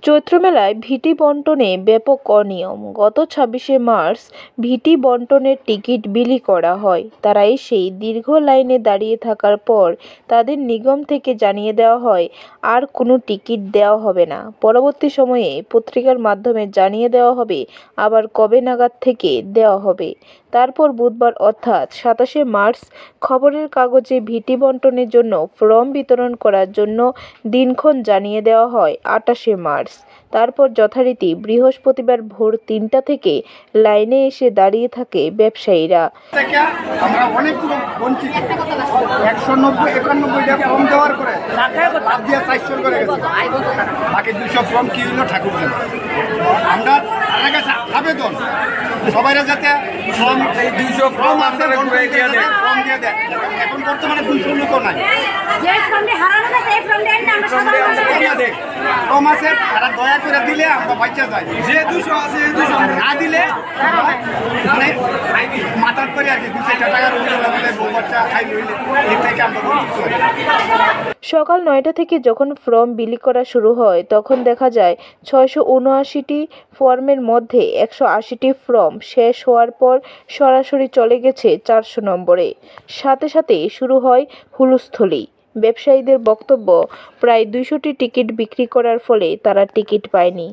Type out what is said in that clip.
চৈত্র মেলায় ভিটি বণ্টনে ব্যাপক অনিয়ম। গত ২৬শে মার্চ ভিটি বণ্টনের টিকিট বিলি করা হয়। তারা এসেই দীর্ঘ লাইনে দাঁড়িয়ে থাকার পর তাদের নিগম থেকে জানিয়ে দেওয়া হয় আর কোনো টিকিট দেওয়া হবে না। পরবর্তী সময়ে পত্রিকার মাধ্যমে জানিয়ে দেওয়া হবে আবার কবে নাগাদ থেকে দেওয়া হবে। তারপর বুধবার অর্থাৎ ২৭শে মার্চ খবরের কাগজে ভিটি বণ্টনের জন্য ফরম বিতরণ করার জন্য দিনক্ষণ জানিয়ে দেওয়া হয় ২৮শে মার্চ। তারপর যথারীতি বৃহস্পতিবার ভোর ৩টা থেকে লাইনে এসে দাঁড়িয়ে থাকে ব্যবসায়ীরা। আমরা অনেকগুলো বঞ্চিত ১৯০-৯১টা ফর্ম দেওয়ার করে করে গেছে। বাকি ২০০ ফর্ম কি হলো ঠাকুর দেন। আমরা তার কাছে আবেদন সবাই যাতে ফর্ম ২০০ ফর্ম আছে ফর্ম দিয়ে দেয়। এখন বর্তমানে ২০০ লোক নাই ফর্ম আছে, তারা দয়া করে দিলে আমরা বাচ্চা যাই। যে ২০০ আছে না দিলে মানে মাথার করে আর কি ২০০ টাকার বউ বাচ্চা খাই রইলে এর থেকে আমরা। সকাল ৯টা থেকে যখন ফর্ম বিলি করা শুরু হয় তখন দেখা যায় ৬৭৯টি ফর্মের মধ্যে ১৮০টি ফর্ম শেষ হওয়ার পর সরাসরি চলে গেছে ৪০০ নম্বরে। সাথে সাথে শুরু হয় হুলস্থুলি। ব্যবসায়ীদের বক্তব্য, প্রায় ২০০টি টিকিট বিক্রি করার ফলে তারা টিকিট পায়নি।